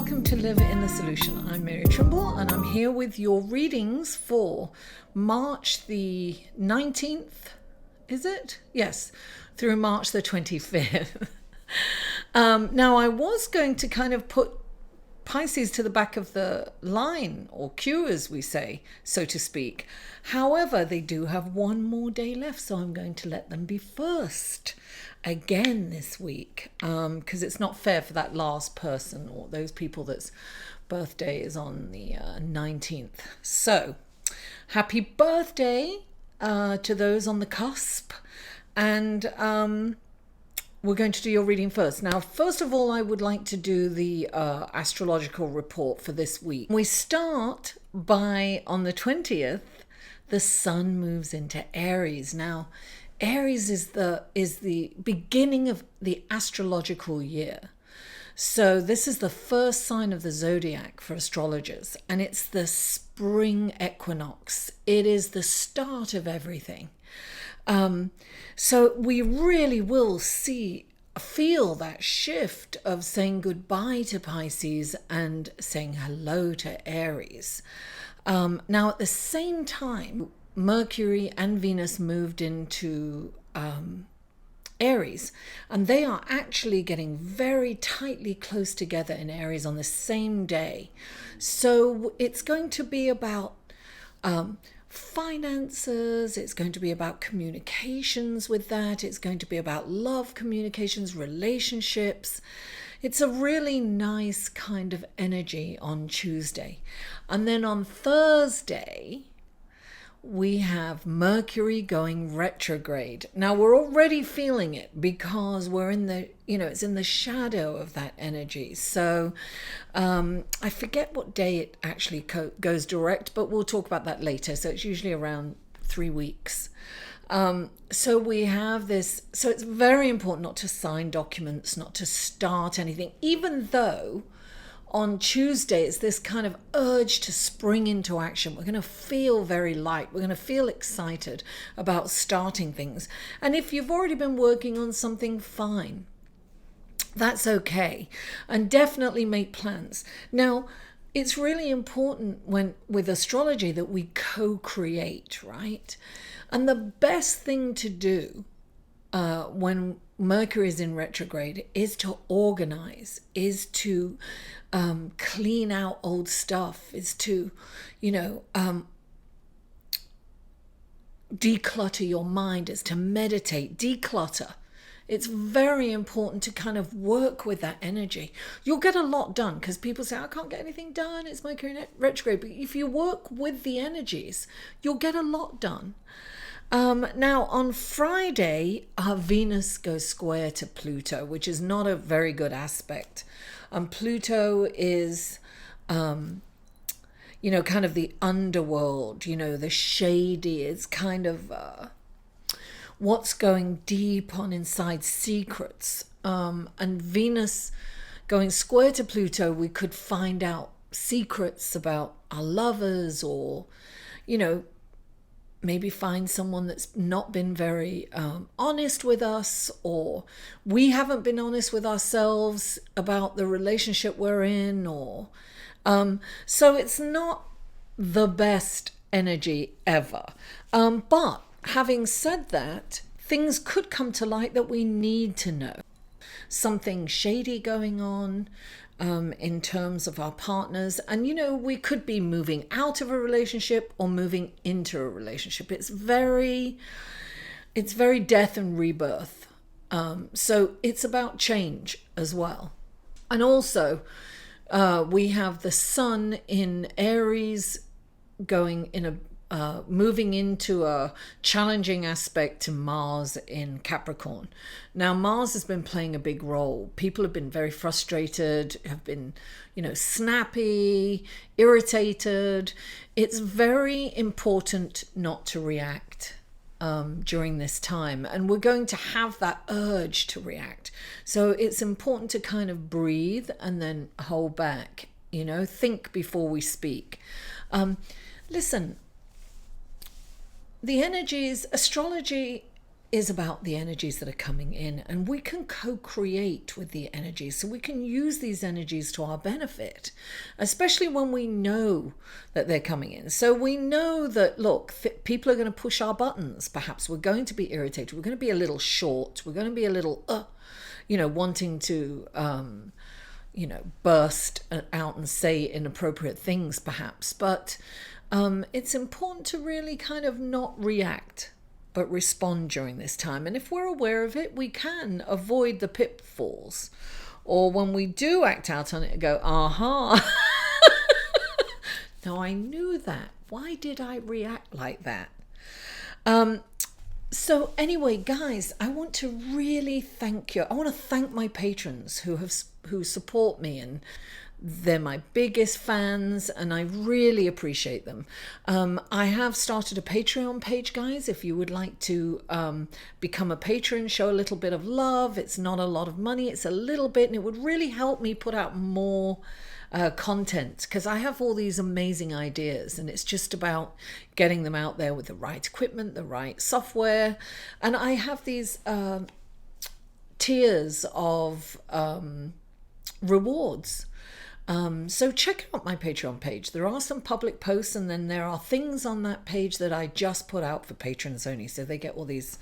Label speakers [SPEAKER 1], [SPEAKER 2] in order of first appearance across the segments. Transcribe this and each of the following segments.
[SPEAKER 1] welcome to Live in the Solution. I'm Mary Trimble and I'm here with your readings for March the 19th, is it? Yes, through March the 25th. Now I was going to kind of put Pisces to the back of the line, or queue as we say, so to speak. However, they do have one more day left, so I'm going to let them be first again this week, because it's not fair for that last person or those people that's birthday is on the 19th. So happy birthday to those on the cusp, and we're going to do your reading first. Now, first of all, I would like to do the astrological report for this week. We start by, on the 20th, the sun moves into Aries. Now, Aries is the beginning of the astrological year. So this is the first sign of the zodiac for astrologers, and it's the spring equinox. It is the start of everything. So we really will feel that shift of saying goodbye to Pisces and saying hello to Aries. Now, at the same time, Mercury and Venus moved into Aries, and they are actually getting very tightly close together in Aries on the same day. So it's going to be about finances, it's going to be about communications with that, it's going to be about love, communications, relationships. It's a really nice kind of energy on Tuesday. And then on Thursday, we have Mercury going retrograde. Now we're already feeling it because we're in the, it's in the shadow of that energy. So I forget what day it actually goes direct, but we'll talk about that later. So it's usually around 3 weeks. So we have this, so it's very important not to sign documents, not to start anything, even though on Tuesday, it's this kind of urge to spring into action. We're going to feel very light. We're going to feel excited about starting things. And if you've already been working on something, fine. That's okay. And definitely make plans. Now, it's really important with astrology that we co-create, right? And the best thing to do when Mercury is in retrograde is to organize, is to clean out old stuff, is to, declutter your mind, is to meditate, declutter. It's very important to kind of work with that energy. You'll get a lot done because people say, I can't get anything done, it's Mercury in retrograde. But if you work with the energies, you'll get a lot done. Now, on Friday, Venus goes square to Pluto, which is not a very good aspect. Pluto is, kind of the underworld, the shady. It's kind of what's going deep on inside secrets. And Venus going square to Pluto, we could find out secrets about our lovers, or, maybe find someone that's not been very honest with us, or we haven't been honest with ourselves about the relationship we're in, or so it's not the best energy ever. But having said that, things could come to light that we need to know. Something shady going on in terms of our partners, and we could be moving out of a relationship or moving into a relationship. It's very death and rebirth, so it's about change as well. And also we have the sun in Aries going in a moving into a challenging aspect to Mars in Capricorn. Now, Mars has been playing a big role. People have been very frustrated, have been, snappy, irritated. It's very important not to react during this time. And we're going to have that urge to react. So it's important to kind of breathe and then hold back, think before we speak. Listen, the energies, astrology is about the energies that are coming in, and we can co-create with the energies, so we can use these energies to our benefit, especially when we know that they're coming in. So we know that, look, people are going to push our buttons. Perhaps we're going to be irritated, we're going to be a little short, we're going to be a little wanting to burst out and say inappropriate things perhaps. But it's important to really kind of not react, but respond during this time. And if we're aware of it, we can avoid the pitfalls. Or when we do act out on it, go, aha, no, I knew that. Why did I react like that? So anyway, guys, I want to really thank you. I want to thank my patrons who support me, and they're my biggest fans, and I really appreciate them. I have started a Patreon page, guys. If you would like to become a patron, show a little bit of love. It's not a lot of money, it's a little bit, and it would really help me put out more content, because I have all these amazing ideas, and it's just about getting them out there with the right equipment, the right software. And I have these tiers of rewards. So check out my Patreon page. There are some public posts, and then there are things on that page that I just put out for patrons only, so they get all these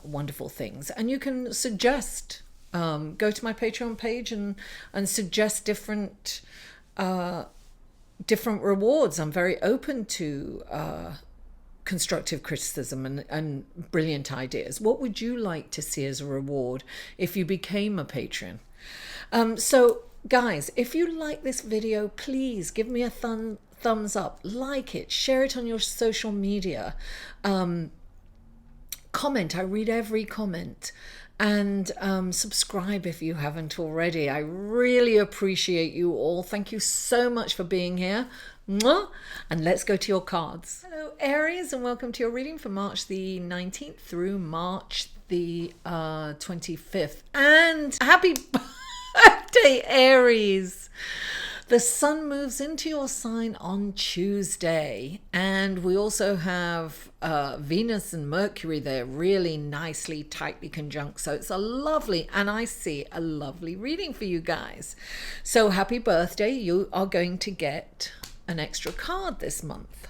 [SPEAKER 1] wonderful things. And you can suggest, go to my Patreon page and suggest different rewards. I'm very open to constructive criticism and brilliant ideas. What would you like to see as a reward if you became a patron? So guys, if you like this video, please give me a thumbs up, like it, share it on your social media, comment. I read every comment. And subscribe if you haven't already. I really appreciate you all. Thank you so much for being here. Mwah! And let's go to your cards. Hello, Aries, and welcome to your reading for March the 19th through March the 25th. And happy birthday, Aries! The sun moves into your sign on Tuesday, and we also have Venus and Mercury there really nicely, tightly conjunct. So it's a lovely, and I see a lovely reading for you guys. So happy birthday. You are going to get an extra card this month.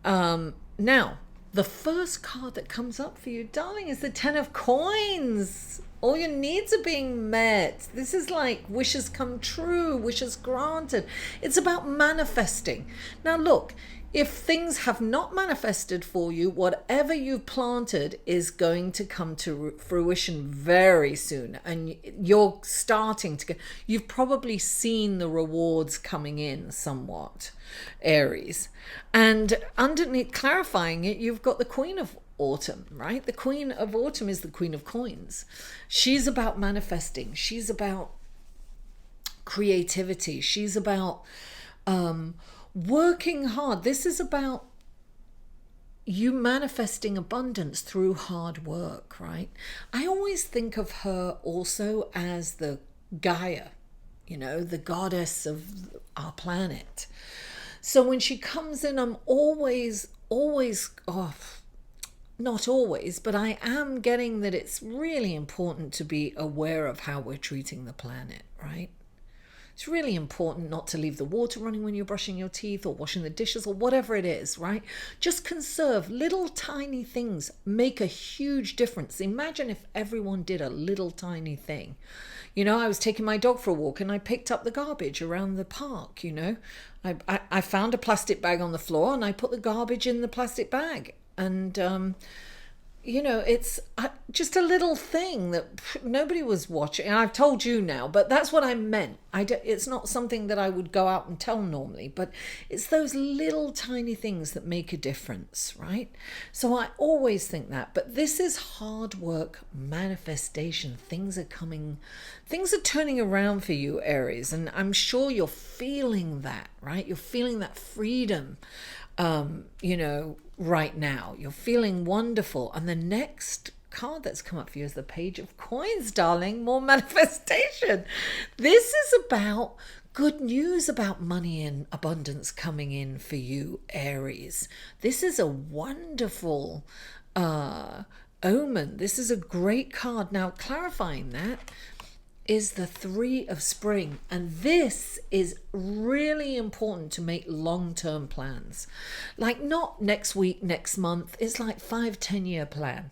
[SPEAKER 1] Now, the first card that comes up for you, darling, is the Ten of Coins. All your needs are being met. This is like wishes come true, wishes granted. It's about manifesting. Now look, if things have not manifested for you, whatever you've planted is going to come to fruition very soon. And you're starting to get, you've probably seen the rewards coming in somewhat, Aries. And underneath, clarifying it, you've got the Queen of Autumn, right? The Queen of Autumn is the Queen of Coins. She's about manifesting. She's about creativity. She's about working hard. This is about you manifesting abundance through hard work, right? I always think of her also as the Gaia, you know, the goddess of our planet. So when she comes in, I'm always, not always, but I am getting that it's really important to be aware of how we're treating the planet, right? It's really important not to leave the water running when you're brushing your teeth or washing the dishes or whatever it is, right? Just conserve. Little tiny things make a huge difference. Imagine if everyone did a little tiny thing. You know, I was taking my dog for a walk and I picked up the garbage around the park, you know. I found a plastic bag on the floor and I put the garbage in the plastic bag. And, you know, it's just a little thing that nobody was watching. And I've told you now, but that's what I meant. It's not something that I would go out and tell normally, but it's those little tiny things that make a difference, right? So I always think that. But this is hard work, manifestation. Things are turning around for you, Aries. And I'm sure you're feeling that, right? You're feeling that freedom, you know, right now. You're feeling wonderful. And the next card that's come up for you is the Page of Coins, darling. More manifestation. This is about good news about money and abundance coming in for you, Aries. This is a wonderful omen. This is a great card. Now, clarifying that is the Three of Spring, and this is really important to make long-term plans, like not next week, next month. It's like 5-10 year plan.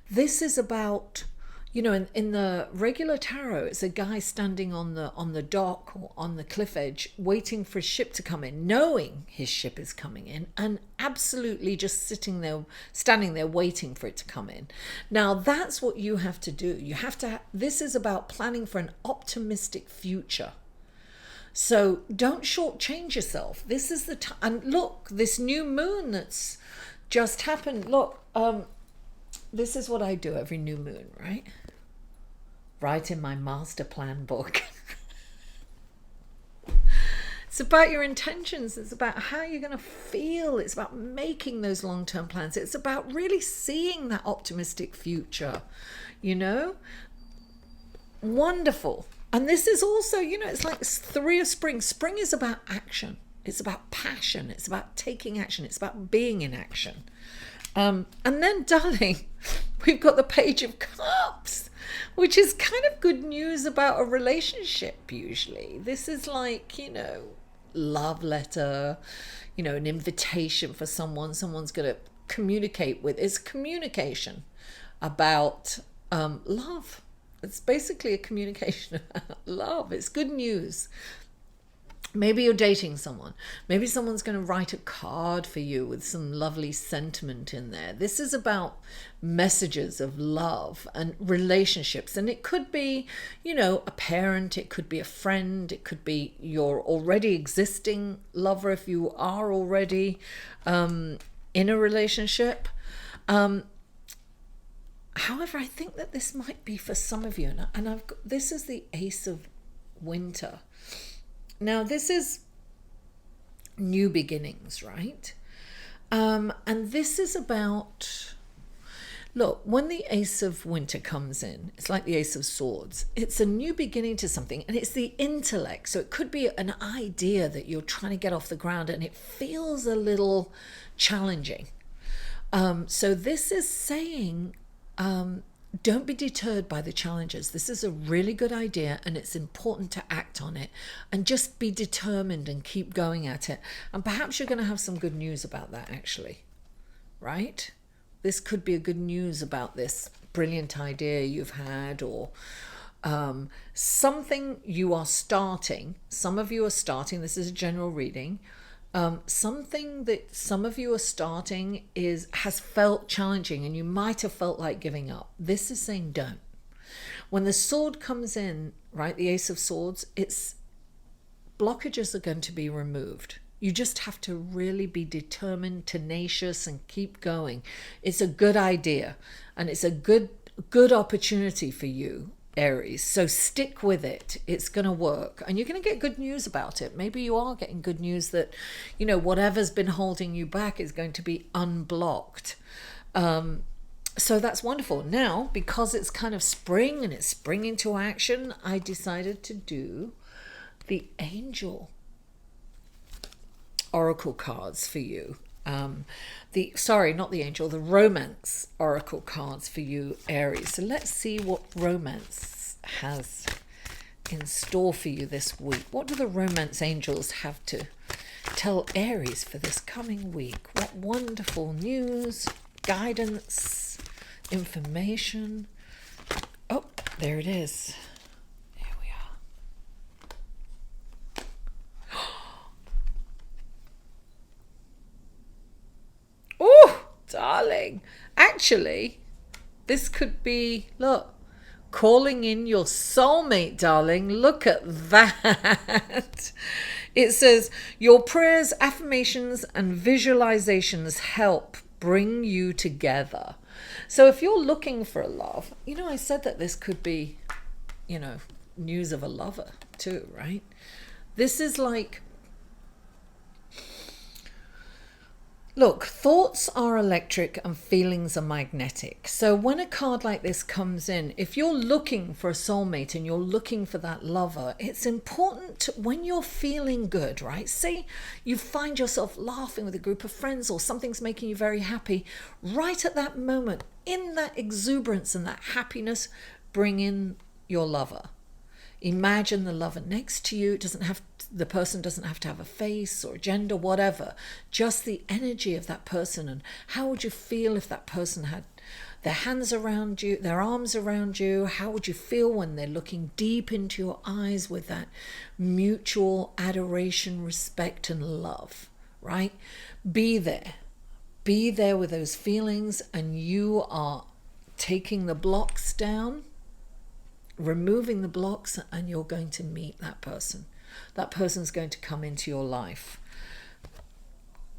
[SPEAKER 1] This is about, you know, in the regular tarot, it's a guy standing on the dock or on the cliff edge waiting for his ship to come in, knowing his ship is coming in, and absolutely just standing there waiting for it to come in. Now that's what you have to do. You have to this is about planning for an optimistic future. So don't shortchange yourself. This is the time. And look, this new moon that's just happened, look, this is what I do every new moon, right? Write in my master plan book. It's about your intentions. It's about how you're going to feel. It's about making those long-term plans. It's about really seeing that optimistic future, you know? Wonderful. And this is also, you know, it's like Three of Spring. Spring is about action. It's about passion. It's about taking action. It's about being in action. And then, darling, we've got the Page of Cups, which is kind of good news about a relationship usually. This is like, you know, love letter, you know, an invitation for someone's going to communicate with. It's communication about love. It's basically a communication about love. It's good news. Maybe you're dating someone. Maybe someone's going to write a card for you with some lovely sentiment in there. This is about messages of love and relationships. And it could be, you know, a parent. It could be a friend. It could be your already existing lover if you are already in a relationship. However, I think that this might be for some of you. And this is the Ace of Winter. Now, this is new beginnings, right? And this is about, look, when the Ace of Winter comes in, it's like the Ace of Swords. It's a new beginning to something, and it's the intellect. So it could be an idea that you're trying to get off the ground, and it feels a little challenging. So this is saying, don't be deterred by the challenges. This is a really good idea, and it's important to act on it and just be determined and keep going at it. And perhaps you're going to have some good news about that, actually, right? This could be a good news about this brilliant idea you've had, or something you are starting. Some of you are starting. This is a general reading. Something that some of you are starting has felt challenging, and you might have felt like giving up. This is saying don't. When the sword comes in, right, the Ace of Swords, it's blockages are going to be removed. You just have to really be determined, tenacious, and keep going. It's a good idea, and it's a good opportunity for you, Aries. So stick with it. It's going to work, and you're going to get good news about it. Maybe you are getting good news that, you know, whatever's been holding you back is going to be unblocked. So that's wonderful. Now, because it's kind of spring and it's spring into action, I decided to do the angel oracle cards for you. Not the angel, the romance oracle cards for you, Aries. So let's see what romance has in store for you this week. What do the romance angels have to tell Aries for this coming week? What wonderful news, guidance, information. Oh, there it is. There we are. Oh, darling. Actually, this could be, look, calling in your soulmate, darling. Look at that. It says, your prayers, affirmations, and visualizations help bring you together. So if you're looking for a love, you know, I said that this could be, you know, news of a lover too, right? This is like, Look, thoughts are electric and feelings are magnetic. So when a card like this comes in, if you're looking for a soulmate and you're looking for that lover, it's important when you're feeling good, right? Say you find yourself laughing with a group of friends or something's making you very happy. Right at that moment, in that exuberance and that happiness, bring in your lover. Imagine the lover next to you. The person doesn't have to have a face or gender, whatever. Just the energy of that person. And how would you feel if that person had their hands around you, their arms around you? How would you feel when they're looking deep into your eyes with that mutual adoration, respect, and love, right? Be there. Be there with those feelings, and you are taking the blocks down, removing the blocks, and you're going to meet that person. That person's going to come into your life.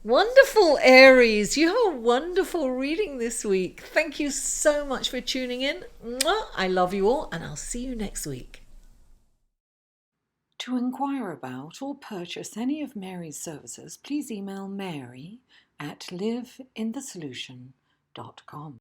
[SPEAKER 1] Wonderful, Aries. You have a wonderful reading this week. Thank you so much for tuning in. I love you all, and I'll see you next week. To inquire about or purchase any of Mary's services, please email mary@liveinthesolution.com.